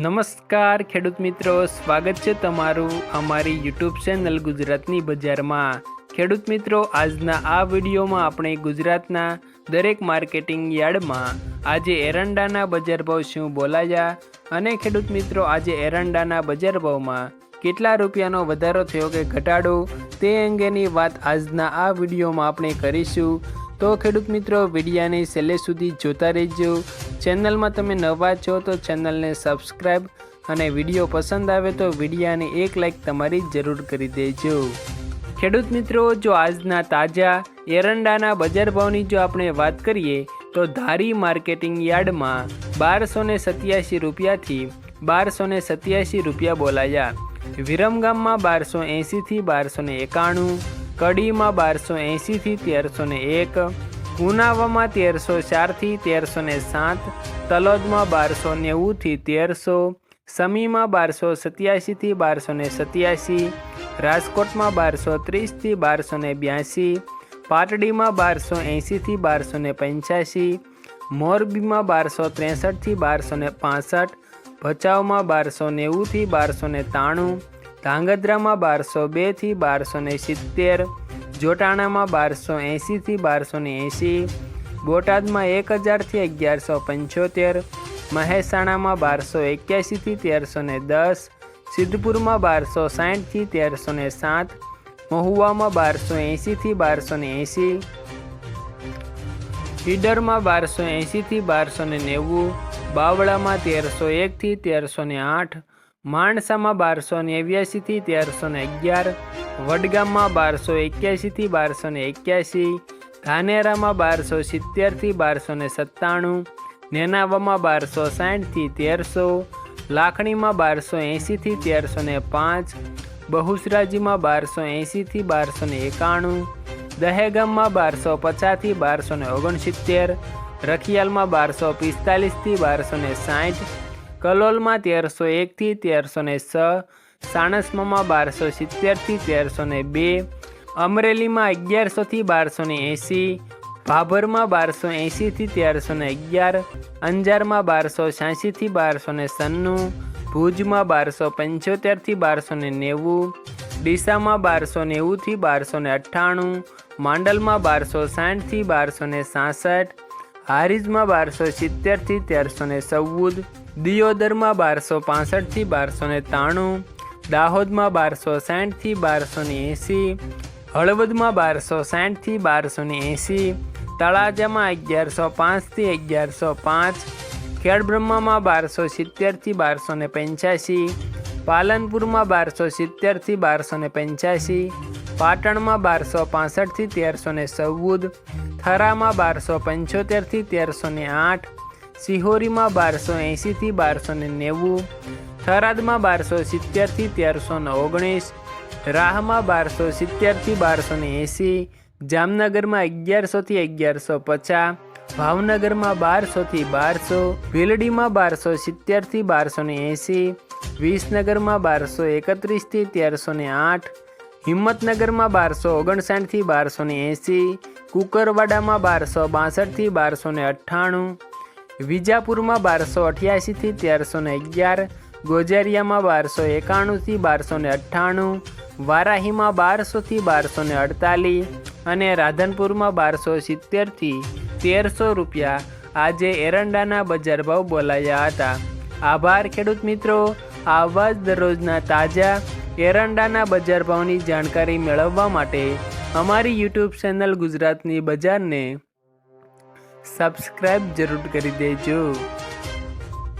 નમસ્કાર ખેડૂત મિત્રો, સ્વાગત છે તમારું અમારી યુટ્યુબ ચેનલ ગુજરાતની બજારમાં। ખેડૂત મિત્રો, આજના આ વિડીયોમાં આપણે ગુજરાતના દરેક માર્કેટિંગ યાર્ડમાં આજે એરંડાના બજાર ભાવ શું બોલાયા અને ખેડૂત મિત્રો આજે એરંડાના બજાર ભાવમાં કેટલા રૂપિયાનો વધારો થયો કે ઘટાડો તે અંગેની વાત આજના આ વિડીયોમાં આપણે કરીશું। તો ખેડૂત મિત્રો, વિડીયાને છેલ્લે સુધી જોતા રહેજો। ચેનલમાં તમે નવા છો તો ચેનલને સબસ્ક્રાઈબ અને વિડીયો પસંદ આવે તો વિડીયાને એક લાઈક તમારી જરૂર કરી દેજો। ખેડૂત મિત્રો, જો આજના તાજા એરંડાના બજાર ભાવની જો આપણે વાત કરીએ તો ધારી માર્કેટિંગ યાર્ડમાં 1287 રૂપિયાથી 1287 રૂપિયા બોલાયા। વિરમગામમાં 1280 થી 1291, કડીમાં 1280 થી 1301, ઉનાવામાં 1304 થી 1307, તલોદમાં 1290 થી 1300, સમીમાં 1287 થી 1287, રાજકોટમાં 1230 થી 1282, પાટડીમાં 1280 થી 1285, મોરબીમાં 1263 થી 1265, ભચાઉમાં 1290 થી 1293, ધાંગધ્રામાં 1202 થી 1270, જોટાણામાં 1280 થી 1280, બોટાદમાં 1000 થી 1175, મહેસાણામાં 1281 થી 1310, સિદ્ધપુરમાં 1260 થી 1307, મહુવામાં 1280 થી 1280, ઈડરમાં 1280 થી 1290, બાવળામાં 1301 થી 1308, માણસામાં 1289 થી 1311, વડગામમાં 1281 થી 1281, ધાનેરામાં 1270 થી 1297, નેનાવામાં 1260 થી 1300, લાખણીમાં 1280 થી 1305, બહુચરાજીમાં 1280 થી 1291, દહેગામમાં 1250 થી 1269, રખિયાલમાં 1245 થી 1260, કલોલમાં 1301 થી 1306, સાણસમાં 1270 થી 1302, અમરેલીમાં 1100 થી 1280, ભાભરમાં 1280 થી 1311, અંજારમાં 1286 થી 1296, ભુજમાં 1275 થી 1290, ડીસામાં 1290 થી 1298, માંડલમાં 1260 થી 1266, હારીજમાં 1270 થી 1314, દિયોદરમાં 1265 થી 1293, દાહોદમાં 1260 થી 1280, હળવદમાં 1260 થી 1280, તળાજામાં 1105 થી 1105, ખેડબ્રહ્મામાં 1270 થી 1285, પાલનપુરમાં 1270 થી 1285, પાટણમાં 1265 થી 1314, થરામાં 1275 થી 1308, સિહોરીમાં 1280 થી 1290, થરાદમાં 1270 થી 1319, રાહમાં 1270 થી 1280, જામનગરમાં 1100 થી 1150, ભાવનગરમાં 1200 થી 1200, ભીલડીમાં 1270 થી 1280, વિસનગરમાં 1231 થી 1308, હિંમતનગરમાં 1259 થી 1280, કુકરવાડામાં 1262 થી 1298, વિજાપુરમાં 1288 થી 1311, ગોજારિયામાં 1291 થી 1298, વારાહીમાં 1200 થી 1248 અને રાધનપુરમાં 1270 થી 1300 રૂપિયા આજે એરંડાના બજાર ભાવ બોલાયા હતા। આભાર ખેડૂત મિત્રો। આવા જ દરરોજના તાજા એરંડાના બજાર ભાવની જાણકારી મેળવવા માટે અમારી યુટ્યુબ ચેનલ ગુજરાતની બજારને સબસ્ક્રાઈબ જરૂર કરી દેજો।